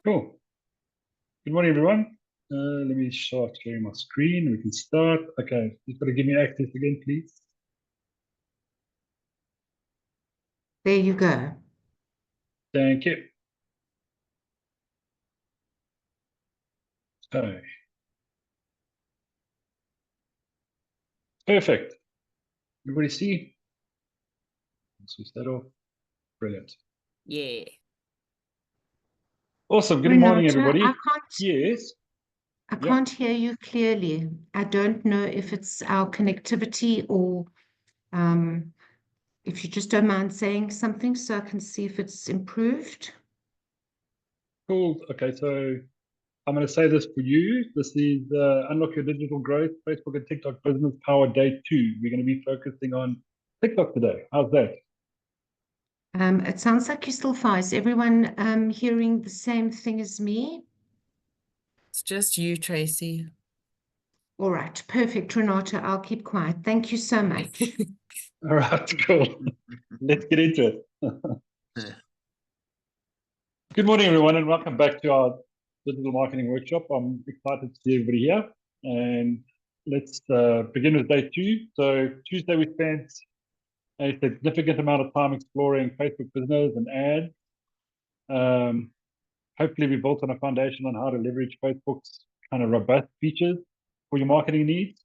Cool. Good morning, everyone. Let me start sharing my screen. We can start. Okay, you've got to give me access again, please. There you go. Thank you. Okay. Perfect. Everybody see? Switch that off. Brilliant. Yeah. Awesome. Good morning, Renata, everybody. I Yes. can't hear you clearly. I don't know if it's our connectivity or if you just don't mind saying something so I can see if it's improved. Cool. Okay, so I'm going to say this for you. This is Unlock Your Digital Growth, Facebook and TikTok Business Power Day 2. We're going to be focusing on TikTok today. How's that? It sounds like you're still fine. Is everyone hearing the same thing as me? It's just you, Tracy. All right, perfect, Renata. I'll keep quiet. Thank you so much. All right, cool. Let's get into it. Good morning, everyone, and welcome back to our digital marketing workshop. I'm excited to see everybody here. And let's begin with day 2. So Tuesday, we spent a significant amount of time exploring Facebook business and ads. Hopefully, we built on a foundation on how to leverage Facebook's kind of robust features for your marketing needs.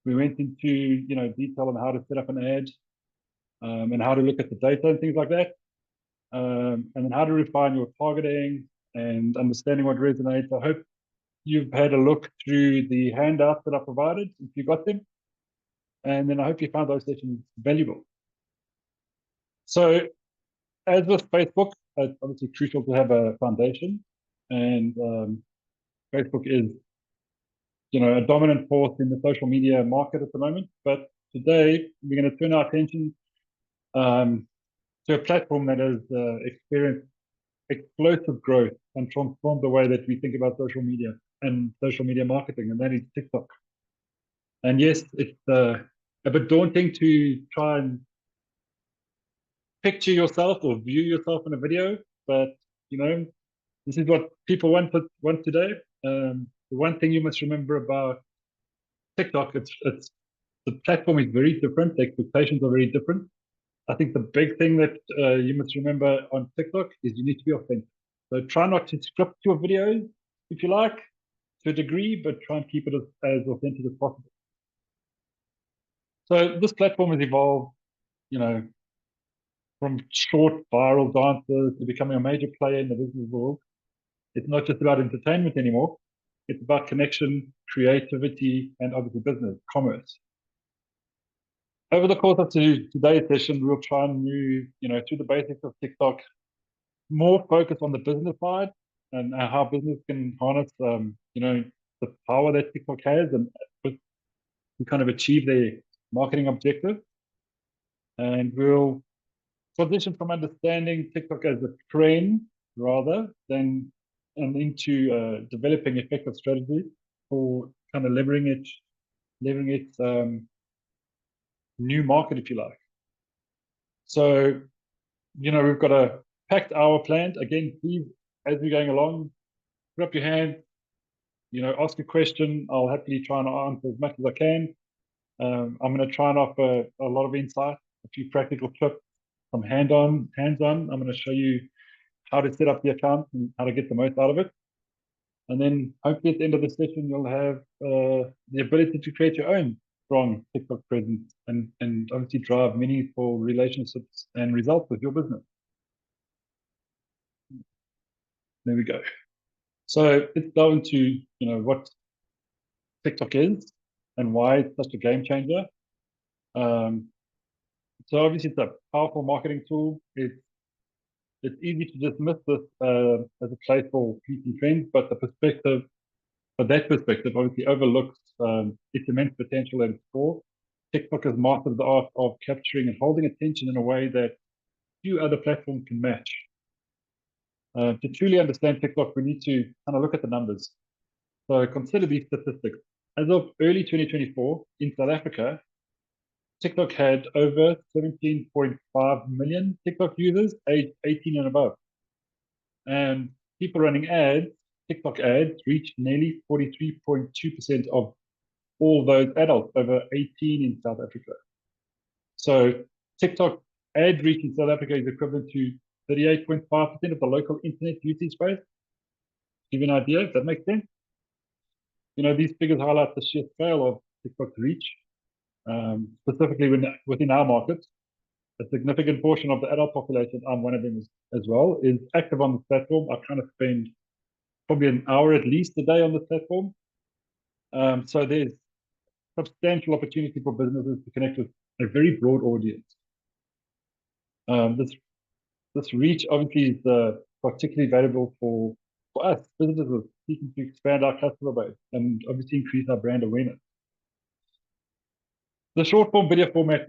We went into detail on how to set up an ad and how to look at the data and things like that. And then how to refine your targeting and understanding what resonates. I hope you've had a look through the handouts that I provided, if you got them. And then I hope you found those sessions valuable. So as with Facebook, it's obviously crucial to have a foundation. And Facebook is, a dominant force in the social media market at the moment. But today, we're going to turn our attention to a platform that has experienced explosive growth and transformed the way that we think about social media and social media marketing, and that is TikTok. And yes, it's a bit daunting to try and picture yourself or view yourself in a video, but this is what people want today. The one thing you must remember about TikTok, it's the platform is very different. The expectations are very different. I think the big thing that you must remember on TikTok is you need to be authentic. So try not to script your videos, if you like, to a degree, but try and keep it as authentic as possible. So this platform has evolved, from short viral dances to becoming a major player in the business world. It's not just about entertainment anymore. It's about connection, creativity, and obviously business, commerce. Over the course of today's session, we'll try and move, through the basics of TikTok, more focus on the business side and how business can harness, the power that TikTok has and to kind of achieve their marketing objectives. And we'll transition from understanding TikTok as a trend rather than and into developing effective strategies for kind of leveraging its new market, if you like. So, we've got a packed hour planned. Again, please, as we're going along, put up your hand, ask a question. I'll happily try and answer as much as I can. I'm going to try and offer a lot of insight, a few practical tips from hands-on. I'm going to show you how to set up the account and how to get the most out of it. And then hopefully at the end of the session, you'll have the ability to create your own strong TikTok presence and obviously drive meaningful relationships and results with your business. There we go. So let's go into, what TikTok is and why it's such a game changer. So obviously it's a powerful marketing tool. It's easy to dismiss this as a place for fleeting trends, but that perspective obviously overlooks its immense potential at its core. TikTok has mastered the art of capturing and holding attention in a way that few other platforms can match. To truly understand TikTok, we need to kind of look at the numbers. So consider these statistics. As of early 2024, in South Africa, TikTok had over 17.5 million TikTok users aged 18 and above. And people running ads, TikTok ads, reached nearly 43.2% of all those adults over 18 in South Africa. So TikTok ad reach in South Africa is equivalent to 38.5% of the local internet usage base. Give you an idea, if that makes sense. These figures highlight the sheer scale of TikTok's reach, specifically within our markets. A significant portion of the adult population, I'm one of them as well, is active on the platform. I kind of spend probably an hour at least a day on the platform. So there's substantial opportunity for businesses to connect with a very broad audience. This reach obviously is particularly valuable for us, businesses seeking to expand our customer base and obviously increase our brand awareness. The short form video format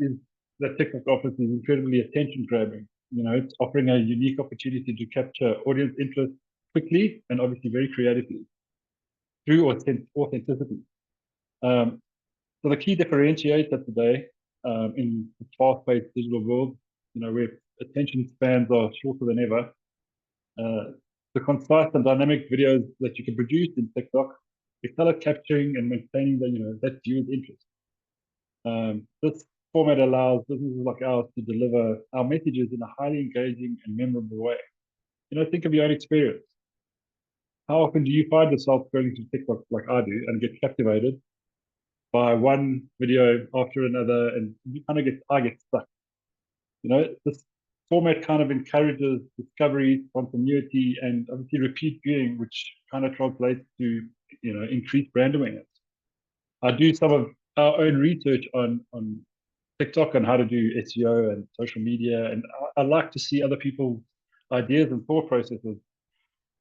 that TikTok offers is incredibly attention grabbing. It's offering a unique opportunity to capture audience interest quickly and obviously very creatively through authenticity. So the key differentiator today in the fast-paced digital world, where attention spans are shorter than ever, the concise and dynamic videos that you can produce in TikTok excel at capturing and maintaining that viewer's interest. This format allows businesses like ours to deliver our messages in a highly engaging and memorable way. Think of your own experience. How often do you find yourself scrolling through TikTok like I do and get captivated by one video after another, and I get stuck. This format kind of encourages discovery, continuity, and obviously repeat viewing, which kind of translates to increased brand awareness. I do some of our own research on TikTok on how to do SEO and social media, and I like to see other people's ideas and thought processes.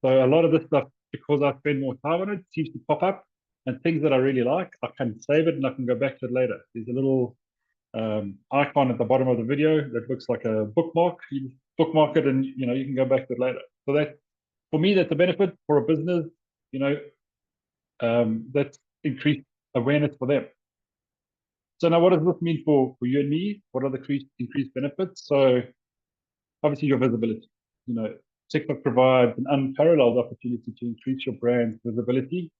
So a lot of this stuff, because I spend more time on it, seems to pop up, and things that I really like, I can save it and I can go back to it later. There's a little icon at the bottom of the video that looks like a bookmark. You bookmark it, and you can go back to it later. So that, for me, that's a benefit. For a business, that's increased awareness for them. So now, what does this mean for you and me? What are the increased benefits? So obviously your visibility. TikTok provides an unparalleled opportunity to increase your brand's visibility.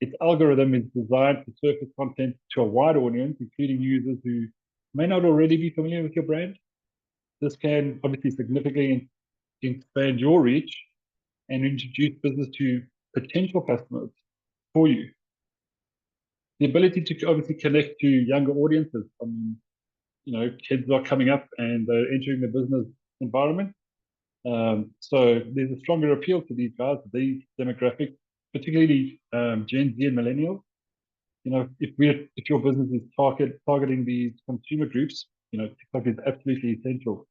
Its algorithm is designed to surface content to a wide audience, including users who may not already be familiar with your brand. This can obviously significantly expand your reach and introduce business to potential customers for you. The ability to obviously connect to younger audiences. Kids are coming up and they're entering the business environment. So there's a stronger appeal to these guys, these demographics, particularly Gen Z and millennials. If your business is targeting these consumer groups, TikTok is absolutely essential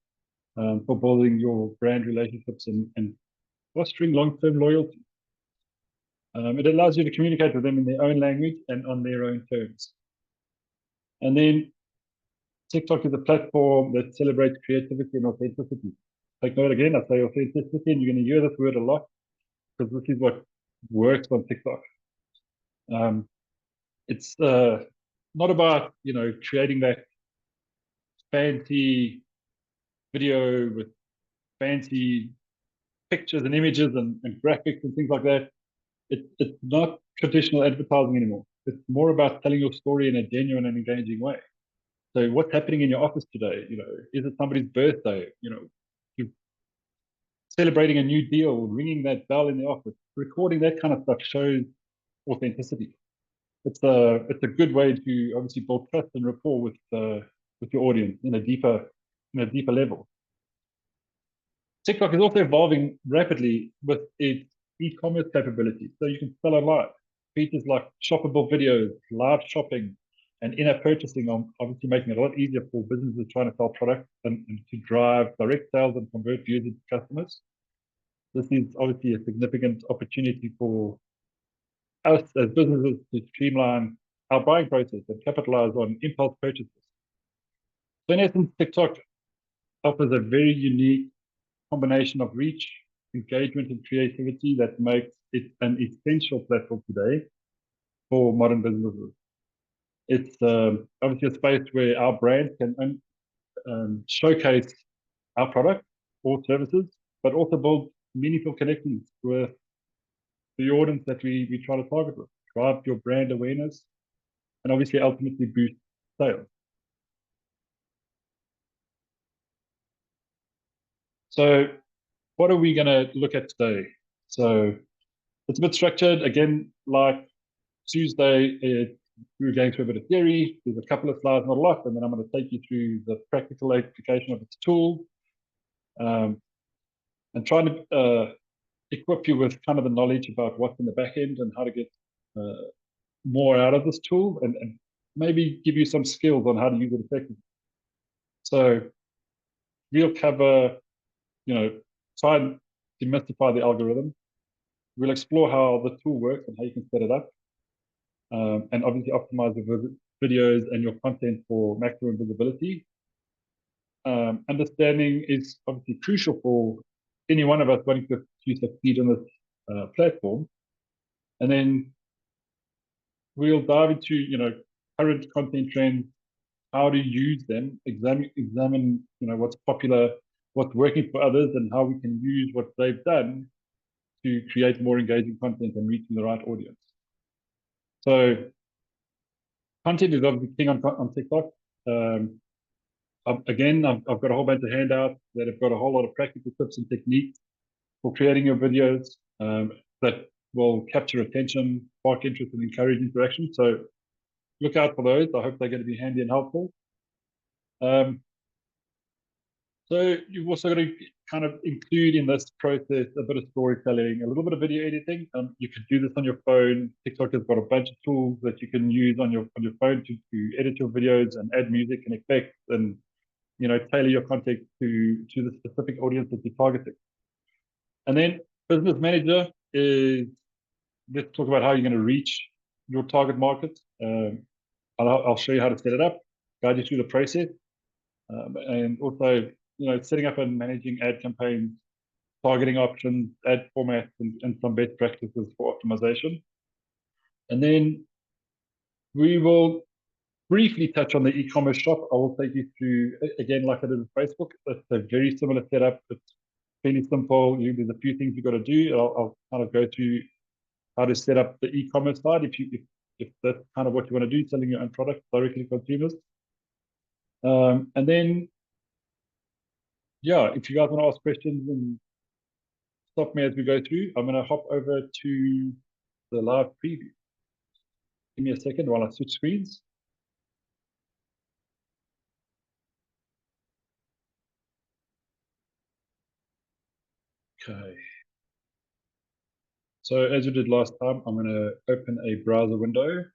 for building your brand relationships and fostering long-term loyalty. It allows you to communicate with them in their own language and on their own terms. And then TikTok is a platform that celebrates creativity and authenticity. Take note again, I say authenticity, and you're going to hear this word a lot because this is what works on TikTok. It's not about creating that fancy video with fancy pictures and images and graphics and things like that. It's not traditional advertising anymore. It's more about telling your story in a genuine and engaging way. So what's happening in your office today? Is it somebody's birthday? You're celebrating a new deal, ringing that bell in the office, recording that kind of stuff shows authenticity. It's a good way to obviously build trust and rapport with your audience in a deeper level. TikTok is also evolving rapidly with its e-commerce capabilities, so you can sell online. Features like shoppable videos, live shopping, and in-app purchasing are obviously making it a lot easier for businesses trying to sell products and to drive direct sales and convert users to customers. This is obviously a significant opportunity for us as businesses to streamline our buying process and capitalize on impulse purchases. So in essence, TikTok offers a very unique combination of reach, engagement, and creativity that makes it an essential platform today for modern businesses. It's obviously a space where our brand can showcase our product or services, but also build meaningful connections with the audience that we try to target with, drive your brand awareness, and obviously ultimately boost sales. So what are we going to look at today? So it's a bit structured. Again, like Tuesday, we're going through a bit of theory. There's a couple of slides, not a lot, and then I'm going to take you through the practical application of its tool, and try to equip you with kind of the knowledge about what's in the back end and how to get more out of this tool, and maybe give you some skills on how to use it effectively. So we'll cover, try and demystify the algorithm. We'll explore how the tool works and how you can set it up, and obviously optimize the videos and your content for maximum visibility. Understanding is obviously crucial for any one of us wanting to succeed on this platform. And then we'll dive into, current content trends, how to use them, examine, what's popular, what's working for others, and how we can use what they've done to create more engaging content and reaching the right audience. So content is obviously king on TikTok. Again, I've got a whole bunch of handouts that have got a whole lot of practical tips and techniques for creating your videos that will capture attention, spark interest, and encourage interaction. So look out for those. I hope they're going to be handy and helpful. So you've also got to kind of include in this process a bit of storytelling, a little bit of video editing. You can do this on your phone. TikTok has got a bunch of tools that you can use on your phone to edit your videos and add music and effects, and tailor your content to the specific audience that you're targeting. And then business manager is, let's talk about how you're going to reach your target market. I'll show you how to set it up, guide you through the process, and also setting up and managing ad campaigns, targeting options, ad formats, and some best practices for optimization. And then we will briefly touch on the e-commerce shop. I will take you through, again, like I did with Facebook. It's a very similar setup. It's fairly simple. There's a few things you've got to do. I'll kind of go through how to set up the e-commerce side if that's kind of what you want to do, selling your own product directly to consumers. And then, yeah, if you guys want to ask questions and stop me as we go through, I'm going to hop over to the live preview. Give me a second while I switch screens. Okay. So as we did last time, I'm going to open a browser window,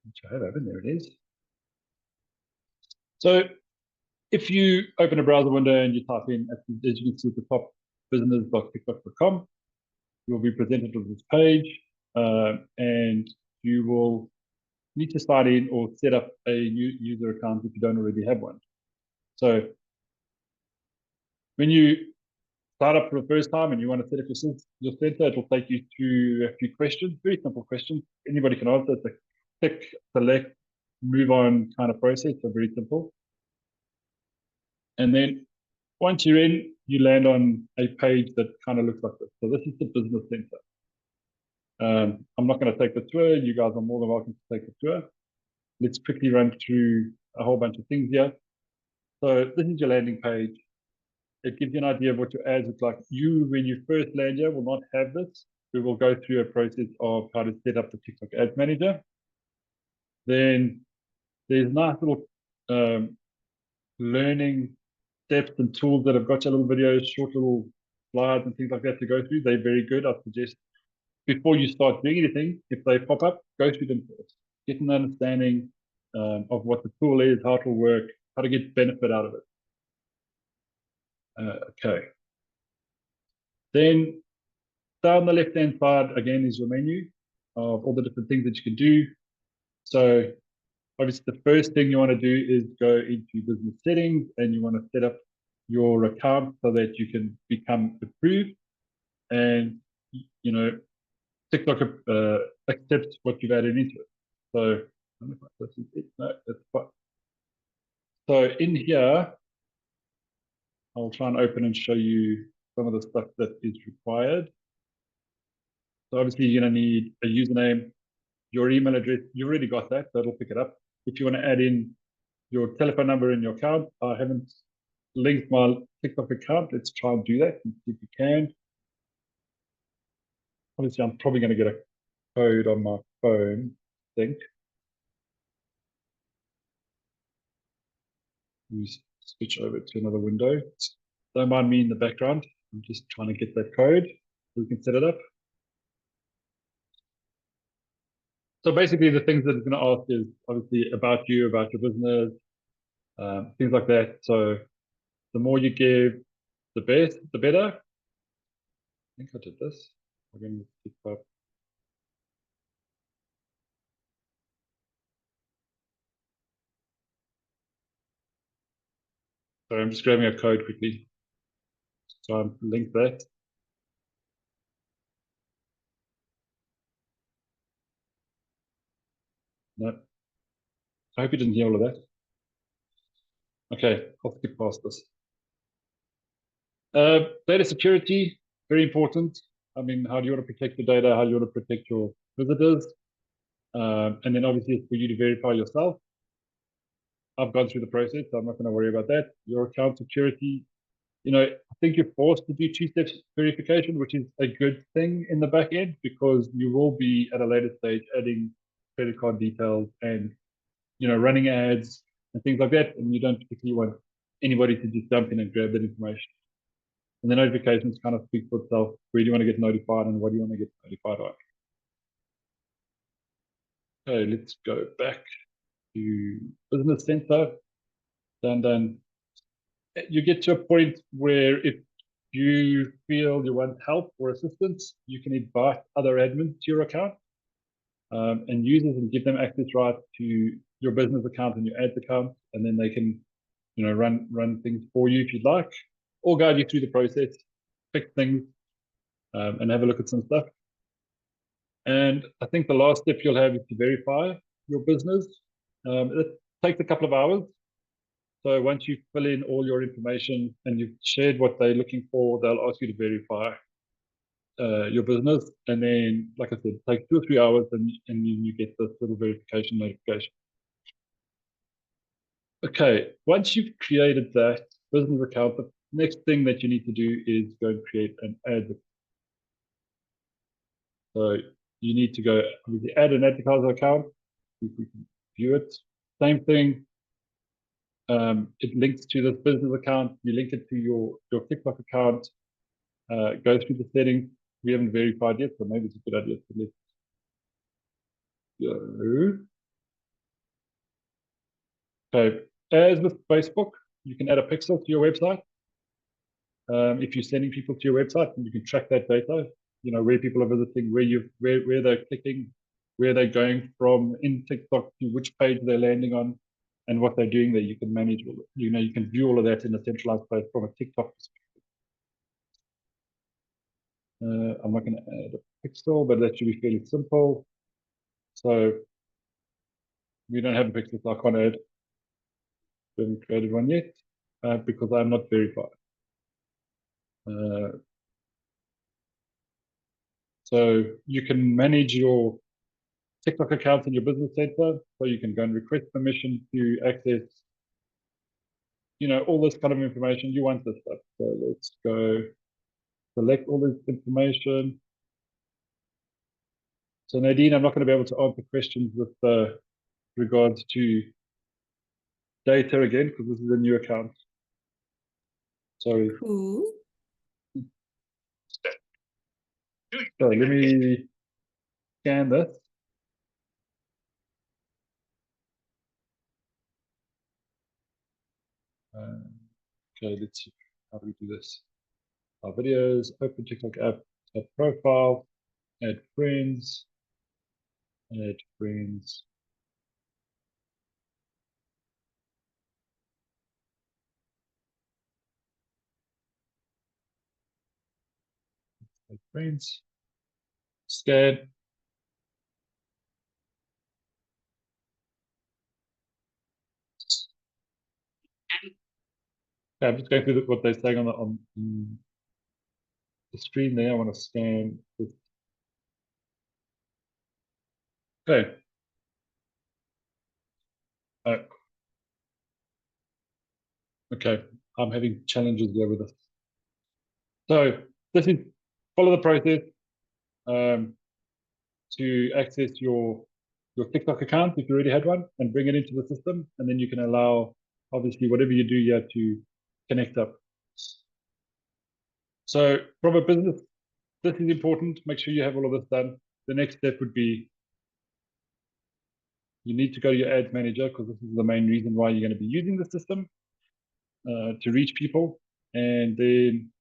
which I have open. There it is. So if you open a browser window and you type in, as you can see at the top, business.tiktok.com, you'll be presented with this page, and you will need to sign in or set up a new user account if you don't already have one. So when you start up for the first time and you want to set up your center, it will take you through a few questions, very simple questions. Anybody can answer. It's a click, select, move on kind of process, so very simple. And then once you're in, you land on a page that kind of looks like this. So this is the business center. I'm not going to take the tour. You guys are more than welcome to take the tour. Let's quickly run through a whole bunch of things here. So this is your landing page. It gives you an idea of what your ads look like. When you first land here, will not have this. We will go through a process of how to set up the TikTok Ads Manager. Then there's nice little learning steps and tools that have got your little videos, short little slides and things like that to go through. They're very good. I suggest before you start doing anything, if they pop up, go through them first. Get an understanding of what the tool is, how it will work, how to get benefit out of it. Okay. Then down the left-hand side, again, is your menu of all the different things that you can do. So obviously the first thing you want to do is go into business settings, and you want to set up your account so that you can become approved, and TikTok accepts what you've added into it. So I don't know if this is it. No, that's fine. So in here, I'll try and open and show you some of the stuff that is required. So obviously you're going to need a username, your email address. You already got that, so it'll pick it up. If you want to add in your telephone number in your account, I haven't linked my TikTok account. Let's try and do that and see if we can. Obviously, I'm probably going to get a code on my phone, I think. We switch over to another window. Don't mind me in the background. I'm just trying to get that code so we can set it up. So basically, the things that it's going to ask is obviously about you, about your business, things like that. So the more you give, the better. I think I did this. I'm going to keep up. Sorry, I'm just grabbing a code quickly. So I'm link that. No. I hope you didn't hear all of that. Okay, I'll skip past this. Data security, very important. I mean, how do you want to protect your data? How do you want to protect your visitors? And then obviously it's for you to verify yourself. I've gone through the process, so I'm not going to worry about that. Your account security, you know, I think you're forced to do two-step verification, which is a good thing in the back end because you will be at a later stage adding credit card details and, you know, running ads and things like that. And you don't particularly want anybody to just jump in and grab that information. And the notifications kind of speak for itself. Where do you want to get notified and what do you want to get notified on? Okay, let's go back to Business Center. Then you get to a point where if you feel you want help or assistance, you can invite other admins to your account and users and give them access right to your business account and your ads account, and then they can, you know, run things for you if you'd like, or guide you through the process, fix things, and have a look at some stuff. And I think the last step you'll have is to verify your business. It takes a couple of hours. So once you fill in all your information and you've shared what they're looking for, they'll ask you to verify your business. And then, like I said, it takes 2 or 3 hours and you get this little verification notification. Okay, once you've created that business account, the next thing that you need to do is go and create an ad. So you need to go add an advertiser account. If we can view it. Same thing. It links to this business account. You link it to your TikTok account. Go through the settings. We haven't verified yet, so maybe it's a good idea to let's go. Okay, as with Facebook, you can add a pixel to your website. If you're sending people to your website, you can track that data. You know where people are visiting, where they're clicking, where they're going from in TikTok to which page they're landing on, and what they're doing there. You can manage all it. You know, you can view all of that in a centralized place from a TikTok perspective. I'm not going to add a pixel, but that should be fairly simple. So we don't have a pixel, so I can't add. We haven't created one yet because I'm not verified. So you can manage your TikTok account in your business center. So you can go and request permission to access, you know, all this kind of information. You want this stuff. So let's go select all this information. So Nadine, I'm not going to be able to answer questions with regards to data again, because this is a new account. Sorry. Cool. So let me scan this. Okay, let's see. How do we do this? Our videos, open TikTok app, add profile, add friends, add friends. Add friends. Scan. Okay, I'm just going through what they're saying on the screen there. I want to scan this. Okay. Okay, I'm having challenges there with this. So this is follow the process to access your TikTok account if you already had one and bring it into the system, and then you can allow obviously whatever you do here to connect up. So from a business, this is important. Make sure you have all of this done. The next step would be you need to go to your ads manager, because this is the main reason why you're going to be using the system to reach people. And then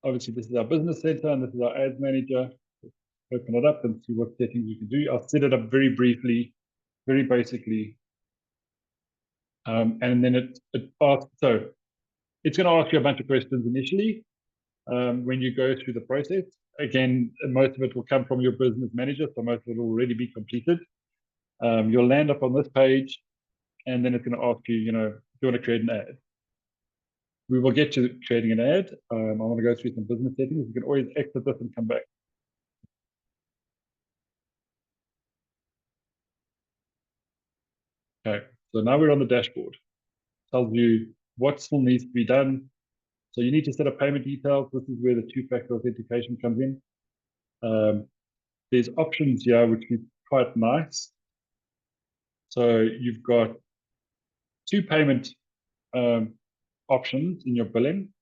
obviously this is our business center and this is our ads manager. Open it up and see what settings you can do. I'll set it up very briefly, very basically. And then it asks, so it's going to ask you a bunch of questions initially when you go through the process. Again, most of it will come from your business manager, so most of it will already be completed. You'll land up on this page, and then it's going to ask you, do you want to create an ad? We will get to creating an ad. I want to go through some business settings. You can always exit this and come back. Okay, so now we're on the dashboard. Tells you what still needs to be done. So you need to set up payment details. This is where the two-factor authentication comes in. There's options here, which is quite nice. So you've got two payment options in your billing.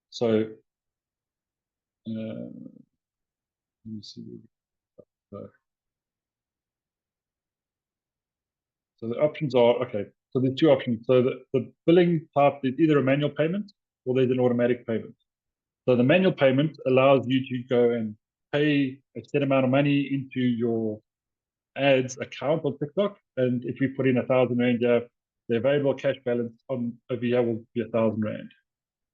So let me see. So the options are, okay, so there's two options. So the billing type is either a manual payment or there's an automatic payment. So the manual payment allows you to go and pay a set amount of money into your ads account on TikTok. And if we put in 1,000 Rand, the available cash balance on over here will be 1,000 Rand.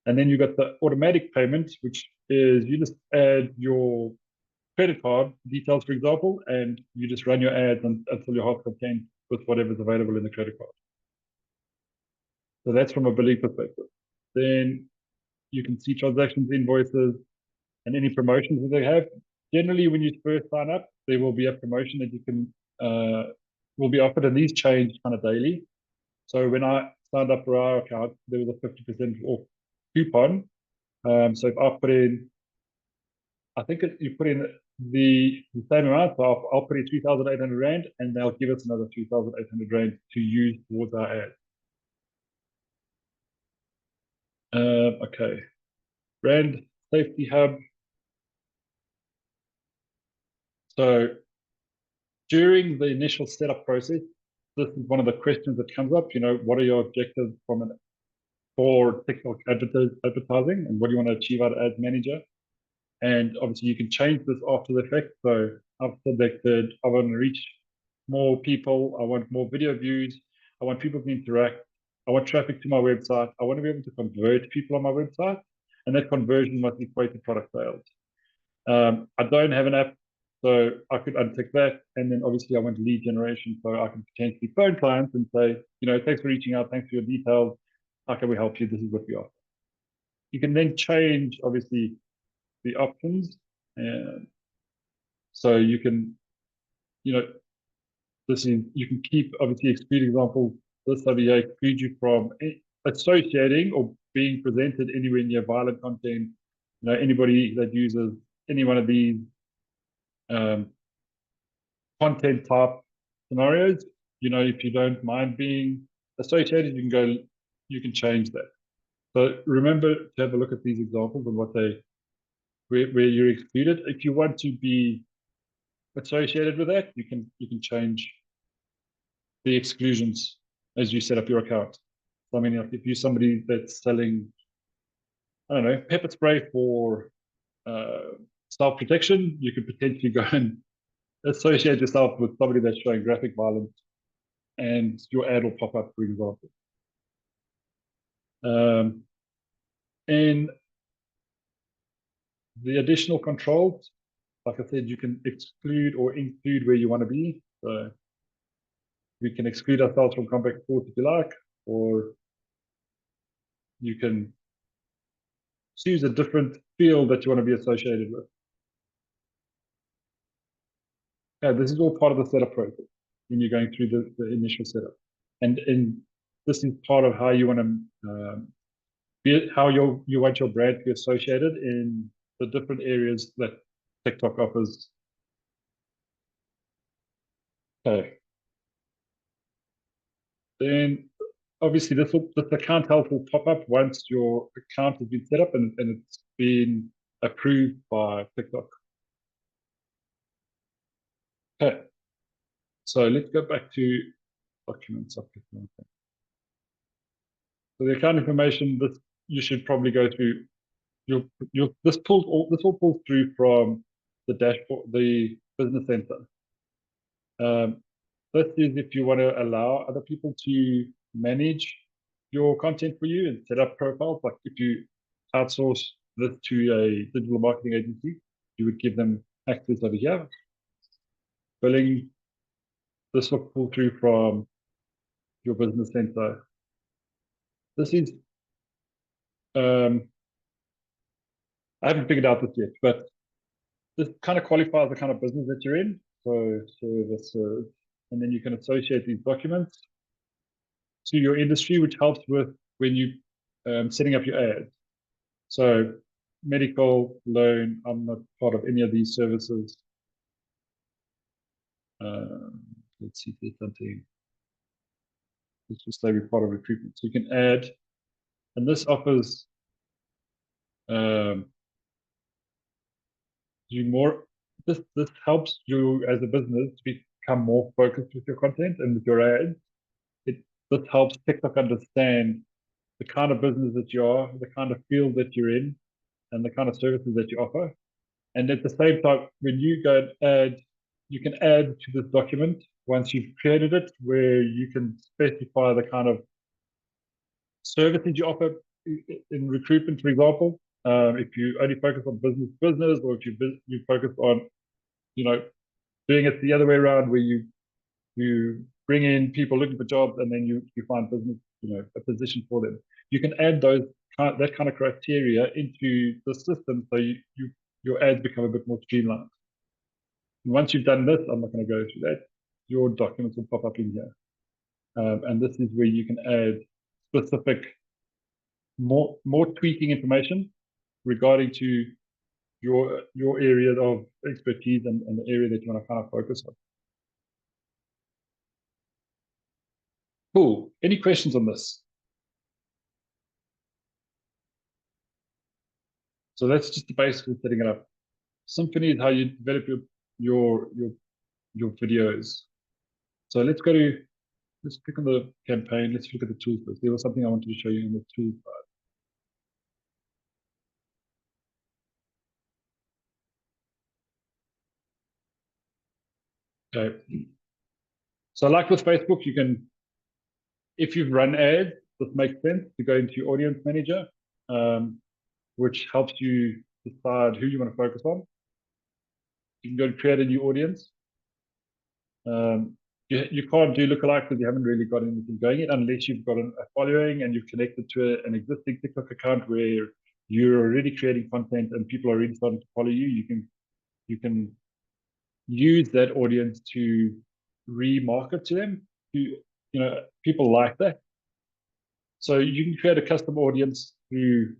And then you got the automatic payment, which is you just add your credit card details, for example, and you just run your ads until you're half content with whatever's available in the credit card. So that's from a billing perspective. Then you can see transactions, invoices, and any promotions that they have. Generally, when you first sign up, there will be a promotion that you can will be offered, and these change kind of daily. So when I signed up for our account, there was a 50% off coupon. So if I put in, I think you put in the same amount, so I'll put in 3,800 Rand, and they'll give us another 3,800 Rand to use towards our ad. Okay, Rand Safety Hub. So during the initial setup process, this is one of the questions that comes up. What are your objectives for TikTok advertising, and what do you want to achieve out of Ads Manager? And obviously, you can change this after the fact. So I've selected, I want to reach more people. I want more video views. I want people to interact. I want traffic to my website. I want to be able to convert people on my website, and that conversion must equate to product sales. I don't have an app, so I could untick that. And then obviously I want lead generation, so I can potentially phone clients and say, thanks for reaching out, thanks for your details. How can we help you? This is what we offer. You can then change, obviously, the options. And so you can, this is, you can keep, obviously, exclude example. This over here exclude you from associating or being presented anywhere near violent content. Anybody that uses any one of these content type scenarios, if you don't mind being associated, you can change that. So remember to have a look at these examples and where you're excluded. If you want to be associated with that, you can change the exclusions as you set up your account. So, I mean, if you're somebody that's selling, I don't know, pepper spray for self-protection, you could potentially go and associate yourself with somebody that's showing graphic violence, and your ad will pop up, for example. And the additional controls, like I said, you can exclude or include where you want to be. So we can exclude ourselves from compact sports if you like, or you can choose a different field that you want to be associated with. Okay, this is all part of the setup process when you're going through the initial setup. And this is part of how you want to how you want your brand to be associated in the different areas that TikTok offers. Okay. Then obviously this account health will pop up once your account has been set up and it's been approved by TikTok. Okay. So let's go back to documents. So the account information, this you should probably go through. This will pull through from the dashboard, the business center. This is if you want to allow other people to manage your content for you and set up profiles. Like if you outsource this to a digital marketing agency, you would give them access over here. Billing, this will pull through from your business center. This is, I haven't figured out this yet, but this kind of qualifies the kind of business that you're in. So this, and then you can associate these documents to your industry, which helps with when you setting up your ads. So medical, loan, I'm not part of any of these services. Let's see if there's something. Let's just say we're part of recruitment. So you can add, and this offers you more. This helps you as a business to become more focused with your content and with your ads. This helps TikTok understand the kind of business that you are, the kind of field that you're in, and the kind of services that you offer. And at the same time, when you go and add, you can add to this document once you've created it, where you can specify the kind of services you offer in recruitment, for example. If you only focus on business, or if you focus on, doing it the other way around, where you bring in people looking for jobs and then you find business, a position for them. You can add that kind of criteria into the system, so your ads become a bit more streamlined. And once you've done this, I'm not going to go through that. Your documents will pop up in here, and this is where you can add specific, more tweaking information regarding to your area of expertise and the area that you want to kind of focus on. Cool. Any questions on this? So that's just the basics of setting it up. Symphony is how you develop your videos. So let's click on the campaign. Let's look at the tools first. There was something I wanted to show you in the tools part. Okay. So like with Facebook, you can, if you've run ads, this makes sense to go into your audience manager, which helps you decide who you want to focus on. You can go and create a new audience. You can't do lookalike because you haven't really got anything going yet, unless you've got a following and you've connected to an existing TikTok account where you're already creating content and people are already starting to follow you. You can use that audience to remarket to them. People like that. So you can create a custom audience through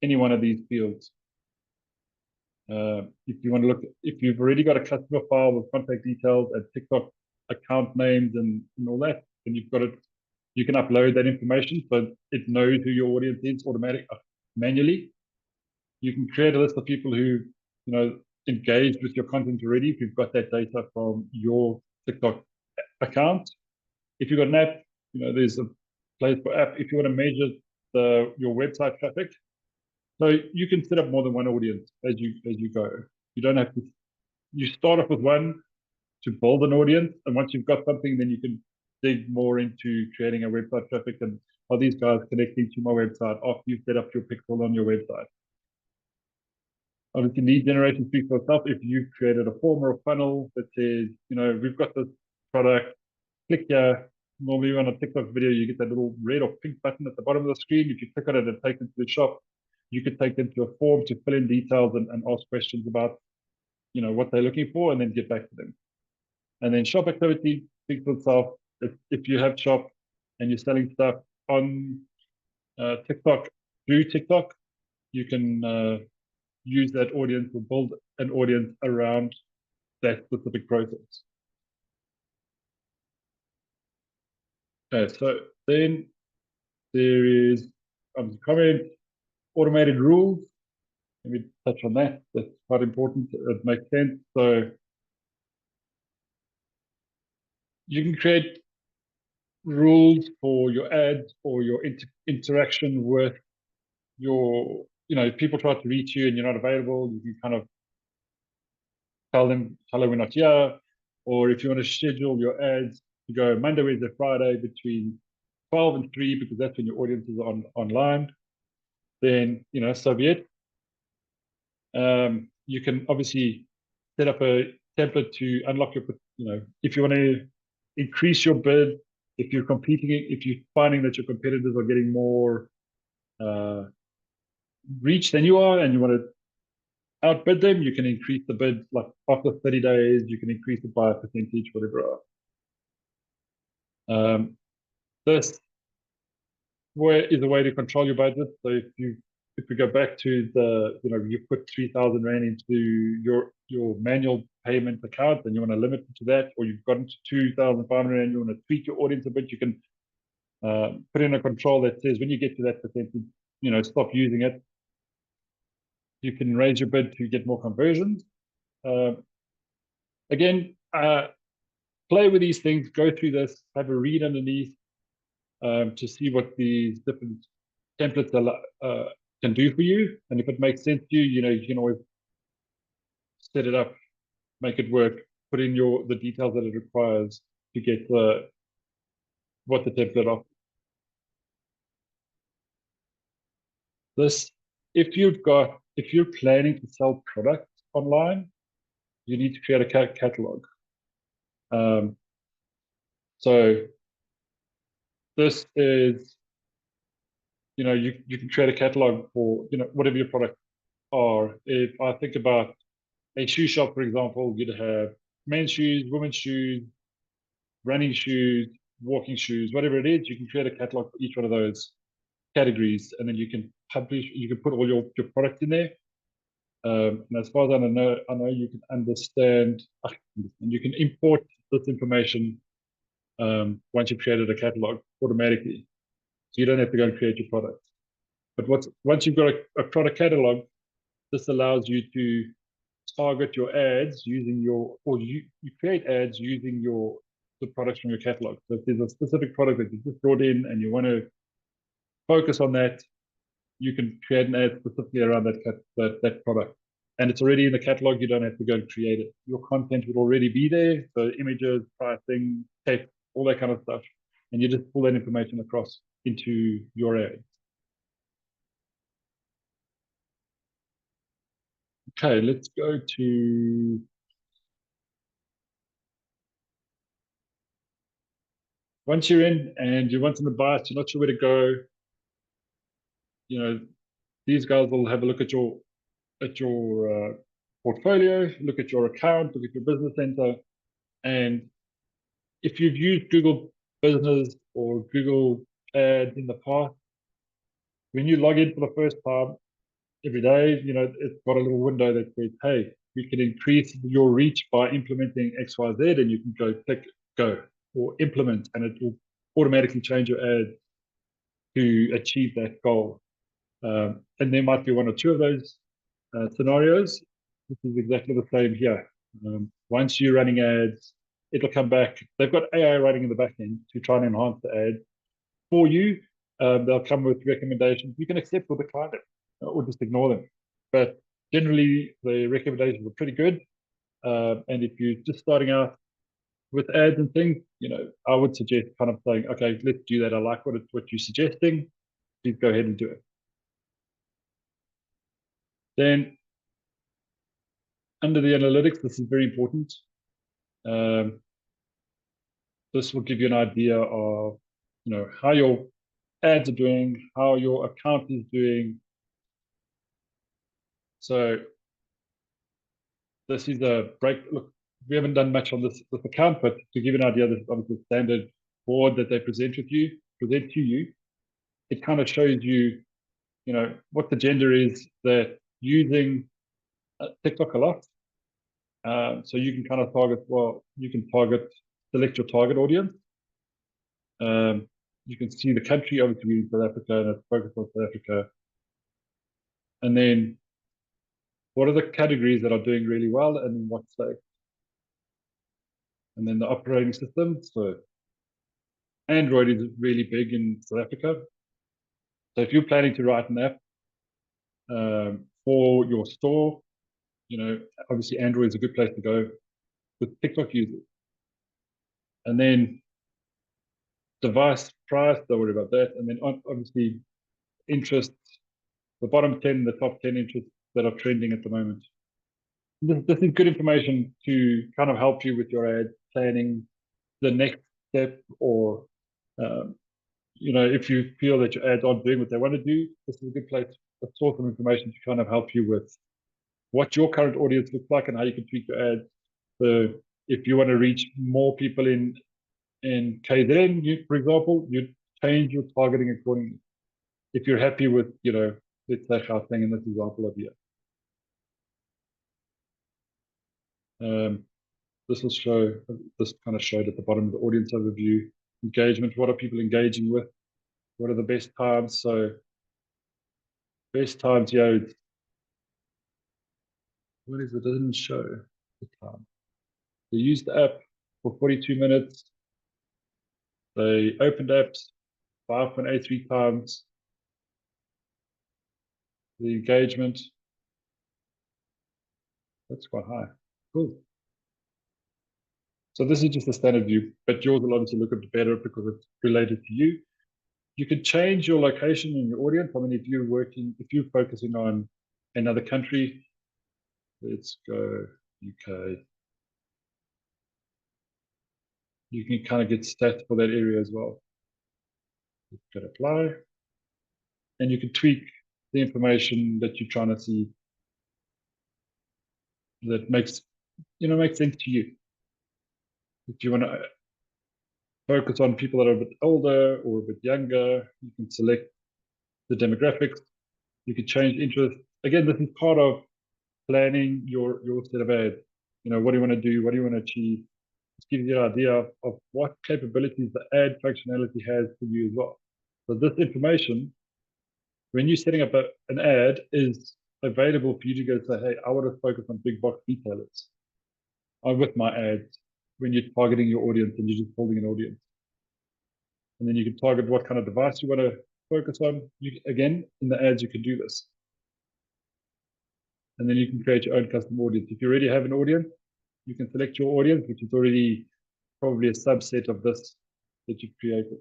any one of these fields. If you want to look, if you've already got a customer file with contact details and TikTok account names and all that, then you've got it. You can upload that information so it knows who your audience is manually. You can create a list of people who engaged with your content already if you've got that data from your TikTok account. If you've got an app, there's a place for app. If you want to measure your website traffic, so you can set up more than one audience as you go. You don't have to. You start off with one to build an audience, and once you've got something, then you can dig more into creating a website traffic and are these guys connecting to my website after you've set up your pixel on your website. Obviously, lead generation speaks for itself. If you've created a form or a funnel that says, we've got this product, click here. Normally on a TikTok video, you get that little red or pink button at the bottom of the screen. If you click on it, it takes you to the shop. you could take them to a form to fill in details and ask questions about, what they're looking for, and then get back to them. And then shop activity speaks for itself. If you have shop and you're selling stuff on TikTok, through TikTok, you can use that audience or build an audience around that specific process. Okay, so then there is comment, automated rules. Let me touch on that. That's quite important. It makes sense. So you can create rules for your ads or your interaction with your, if people try to reach you and you're not available, you can kind of tell them, hello, we're not here. Or if you want to schedule your ads to go Monday, Wednesday, Friday between 12 and 3, because that's when your audience is online, then, so be it. You can obviously set up a template to unlock your, if you want to increase your bid, if you're competing, if you're finding that your competitors are getting more reach than you are and you want to outbid them, you can increase the bid, like after 30 days, you can increase it by a percentage, whatever. This is a way to control your budget. So if we go back to the, you put 3,000 Rand into your manual payment account and you want to limit it to that, or you've gotten to 2,500 Rand, you want to tweak your audience a bit, you can put in a control that says when you get to that percentage, stop using it. You can raise your bid to get more conversions. Again, play with these things, go through this, have a read underneath to see what these different templates can do for you. And if it makes sense to you, you can always set it up, make it work, put in the details that it requires to get what the template offers. This, if you're planning to sell products online, you need to create a catalog. So this is, you can create a catalog for, whatever your products are. If I think about a shoe shop, for example, you'd have men's shoes, women's shoes, running shoes, walking shoes, whatever it is, you can create a catalog for each one of those categories, and then you can put all your products in there. And as far as I know you can understand, and you can import this information once you've created a catalog automatically. So you don't have to go and create your products. But once you've got a product catalog, this allows you to target your ads using you create ads using the products from your catalog. So if there's a specific product that you just brought in and you want to focus on that, you can create an ad specifically around that product. And it's already in the catalog, you don't have to go and create it. Your content would already be there. So images, pricing, text, all that kind of stuff. And you just pull that information across into your ads. Okay, let's go to once you're in and you're once in the bias, you're not sure where to go. These guys will have a look at your portfolio, look at your account, look at your business center, and if you've used Google Business or Google Ads in the past, when you log in for the first time every day, it's got a little window that says, hey, we can increase your reach by implementing XYZ, and you can click go or implement, and it will automatically change your ad to achieve that goal. And there might be one or two of those scenarios. This is exactly the same here. Once you're running ads, it'll come back. They've got AI running in the back end to try and enhance the ad for you. They'll come with recommendations. You can accept or decline them or just ignore them. But generally, the recommendations are pretty good. And if you're just starting out with ads and things, I would suggest kind of saying, okay, let's do that. I like what you're suggesting. Please go ahead and do it. Then under the analytics, this is very important. This will give you an idea of, how your ads are doing, how your account is doing, So this is a break. Look, we haven't done much on this account, but to give you an idea, this is obviously the standard board that they present to you. It kind of shows you, you know, what the gender is that using TikTok a lot. So you can kind of target, well, you can select your target audience. You can see the country, obviously in South Africa, and it's focused on South Africa. And then what are the categories that are doing really well and in what state? And then the operating system. So Android is really big in South Africa. So if you're planning to write an app for your store, you know, obviously Android is a good place to go with TikTok users. And then device price, don't worry about that. And then obviously interests, the bottom 10, the top 10 interests that are trending at the moment. This is good information to kind of help you with your ad planning, the next step, or you know, if you feel that your ads aren't doing what they want to do, this is a good place, a source of information to kind of help you with what your current audience looks like and how you can tweak your ads. So if you want to reach more people in KZN, for example, you change your targeting accordingly. If you're happy with, you know, let's say Gauteng in this example of here. This will show, this kind of showed at the bottom of the audience overview, engagement, what are people engaging with? What are the best times? So best times here, what is it? It doesn't show the time. They used the app for 42 minutes. They opened apps 5.83 times. The engagement, that's quite high. Cool. So this is just a standard view, but yours will obviously look a bit better because it's related to you. You can change your location in your audience. I mean, if you're focusing on another country, let's go UK. You can kind of get stats for that area as well. You can apply, and you can tweak the information that you're trying to see that makes sense to you. If you want to focus on people that are a bit older or a bit younger, you can select the demographics. You can change interest. Again, this is part of planning your set of ads. You know, what do you want to do? What do you want to achieve? This gives you an idea of what capabilities the ad functionality has for you as well. So this information, when you're setting up an ad, is available for you to go say, hey, I want to focus on big box retailers. I'm with my ads when you're targeting your audience and you're just building an audience. And then you can target what kind of device you want to focus on. Again, in the ads, you can do this. And then you can create your own custom audience. If you already have an audience, you can select your audience, which is already probably a subset of this that you've created.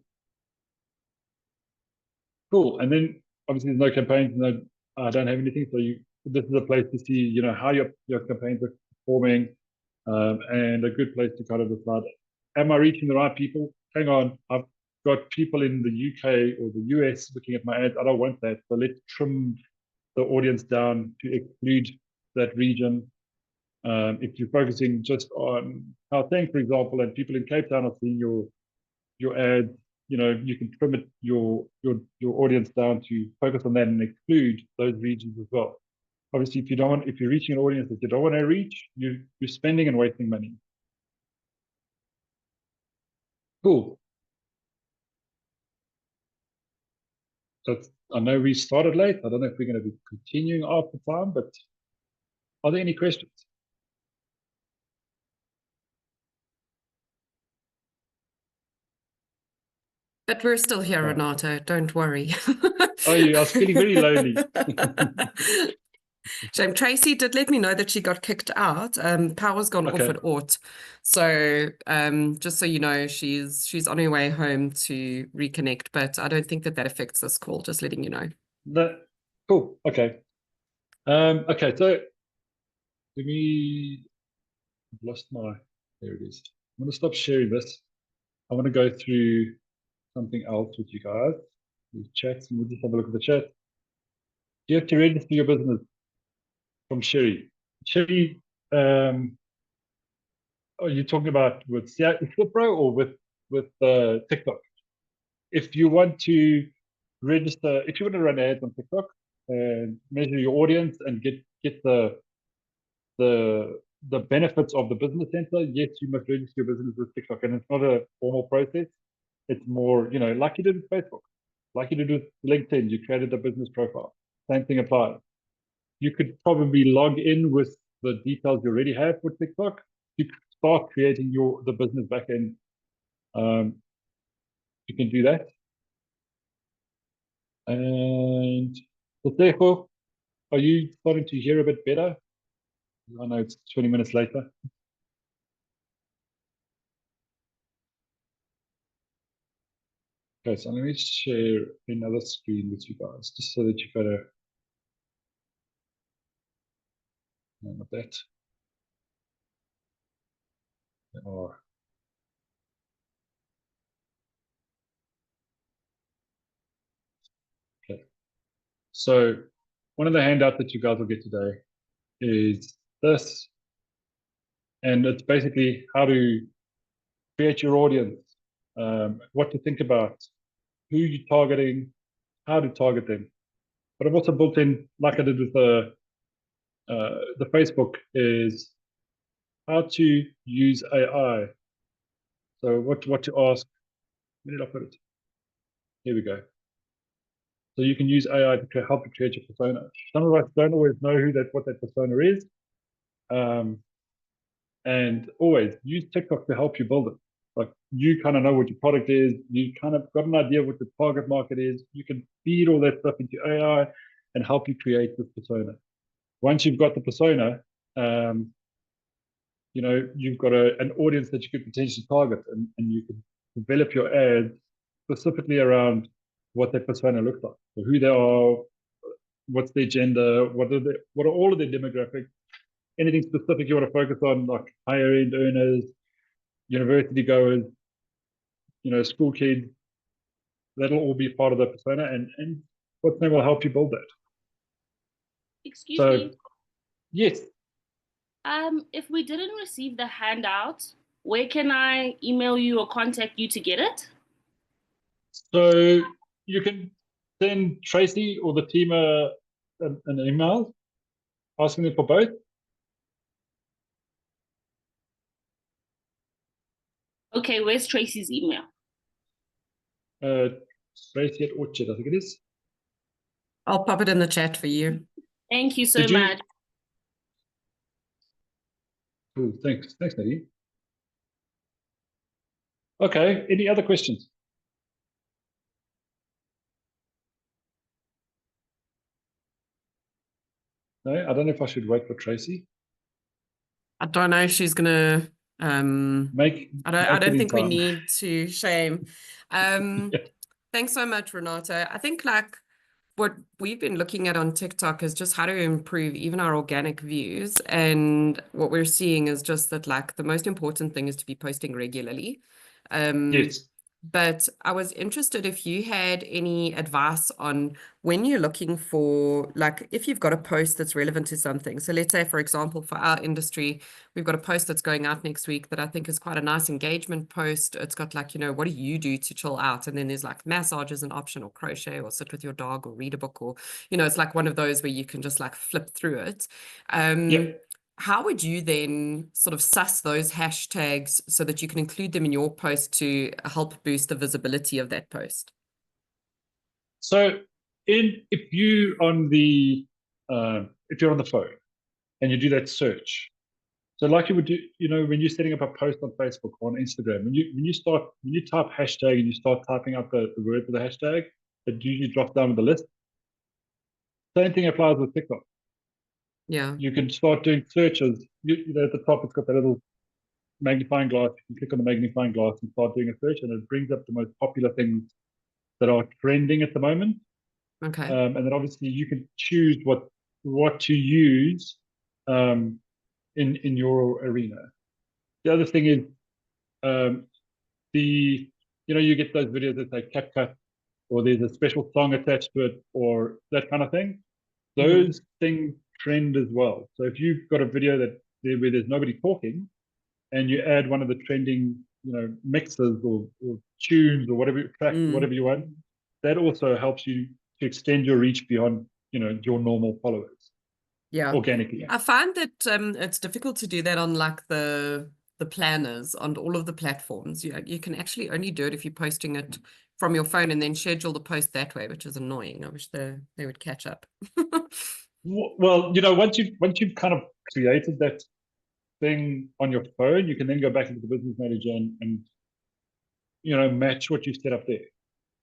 Cool. And then obviously there's no campaigns, no, I don't have anything. So this is a place to see, you know, how your campaigns are performing, and a good place to kind of decide, am I reaching the right people? Hang on, I've got people in the UK or the US looking at my ads. I don't want that. So let's trim the audience down to exclude that region. If you're focusing just on Gauteng, for example, and people in Cape Town are seeing your ads, you know, you can trim it, your audience down to focus on that and exclude those regions as well. Obviously, if you're reaching an audience that you don't want to reach, you're spending and wasting money. Cool. I know we started late. I don't know if we're going to be continuing after time, but are there any questions? But we're still here, Renato. Don't worry. Oh, yeah, I was feeling very lonely. Shame. Tracy did let me know that she got kicked out. Power's gone off at Aut. So just so you know, she's on her way home to reconnect, but I don't think that affects this call, just letting you know. Cool. Okay. Okay, so I've lost there it is. I'm going to stop sharing this. I want to go through something else with you guys. These chats, and we'll just have a look at the chat. You have to register your business. from Sherry. Sherry, are you talking about with Flipro or with TikTok? If you want to register, if you want to run ads on TikTok and measure your audience and get the benefits of the business center, yes, you must register your business with TikTok, and it's not a formal process. It's more, like you did with Facebook, like you did with LinkedIn. You created a business profile. Same thing applies. You could probably log in with the details you already have for TikTok. You could start creating the business backend. You can do that. And Tejo, are you starting to hear a bit better? I know it's 20 minutes later. Okay, so let me share another screen with you guys, just so that you've got a... No, not that. Or... Okay. So one of the handouts that you guys will get today is this. And it's basically how to create your audience, what to think about, who you're targeting, how to target them. But I've also built in, like I did with the Facebook, is how to use AI. So what to ask. Where did I put it? Here we go. So you can use AI to help you create your persona. Some of us don't always know what that persona is. And always use TikTok to help you build it. Like, you kind of know what your product is. You kind of got an idea what the target market is. You can feed all that stuff into AI and help you create this persona. Once you've got the persona, you've got an audience that you could potentially target, and you can develop your ads specifically around what that persona looks like, so who they are, what's their gender, what are all of their demographics, anything specific you want to focus on, like higher end earners, university goers, school kids. That'll all be part of the persona, and what's name will help you build that. Excuse me. Yes. If we didn't receive the handout, where can I email you or contact you to get it? So you can send Tracy or the team an email asking them for both. Okay, where's Tracy's email? Tracy at Orchard, I think it is. I'll pop it in the chat for you. Thank you so much. Cool, thanks, Nadine. Okay, any other questions? No, I don't know if I should wait for Tracy. I don't know if she's gonna I don't think we need to shame. Thanks so much, Renato. I think what we've been looking at on TikTok is just how to improve even our organic views. And what we're seeing is just that the most important thing is to be posting regularly. Yes. But I was interested if you had any advice on when you're looking for, if you've got a post that's relevant to something. So let's say, for example, for our industry, we've got a post that's going out next week that I think is quite a nice engagement post. It's got what do you do to chill out? And then there's massage as an option, or crochet, or sit with your dog, or read a book, or, it's one of those where you can just flip through it. Yep. How would you then sort of suss those hashtags so that you can include them in your post to help boost the visibility of that post? So if you're on the phone and you do that search, so like you would do, when you're setting up a post on Facebook or on Instagram, when you type hashtag and you start typing out the word for the hashtag, it usually drops down with the list. Same thing applies with TikTok. Yeah. You can start doing searches. At the top, it's got that little magnifying glass. You can click on the magnifying glass and start doing a search, and it brings up the most popular things that are trending at the moment. Okay. And then obviously you can choose what to use in your arena. The other thing is you get those videos that say CapCut, or there's a special song attached to it, or that kind of thing. Those things trend as well. So if you've got a video where there's nobody talking, and you add one of the trending, mixes or tunes or whatever track, whatever you want, that also helps you to extend your reach beyond, your normal followers. Yeah. Organically. I find that it's difficult to do that on like the planners on all of the platforms. You can actually only do it if you're posting it from your phone and then schedule the post that way, which is annoying. I wish they would catch up. Well, once you've kind of created that thing on your phone, you can then go back into the business manager and match what you've set up there.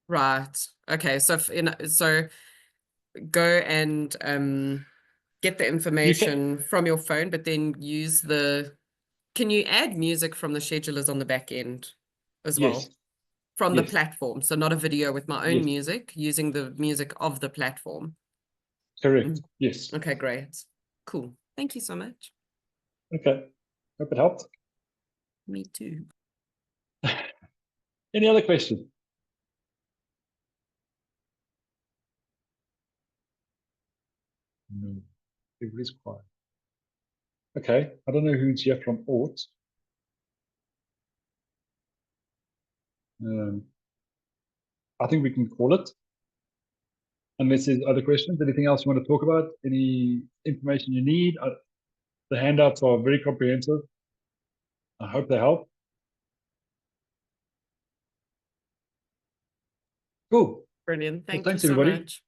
Right. Okay. So so go and get the information from your phone, but then use can you add music from the schedulers on the back end as well? Yes. From the Yes. platform. So not a video with my own Yes. music, using the music of the platform. Correct. Yes. Okay, great. Cool. Thank you so much. Okay. Hope it helped. Me too. Any other questions? No. Everybody's quiet. Okay. I don't know who's here from Ort. I think we can call it. Unless there's other questions. Anything else you want to talk about? Any information you need? The handouts are very comprehensive. I hope they help. Cool. Brilliant. Thank thanks, you so everybody. much.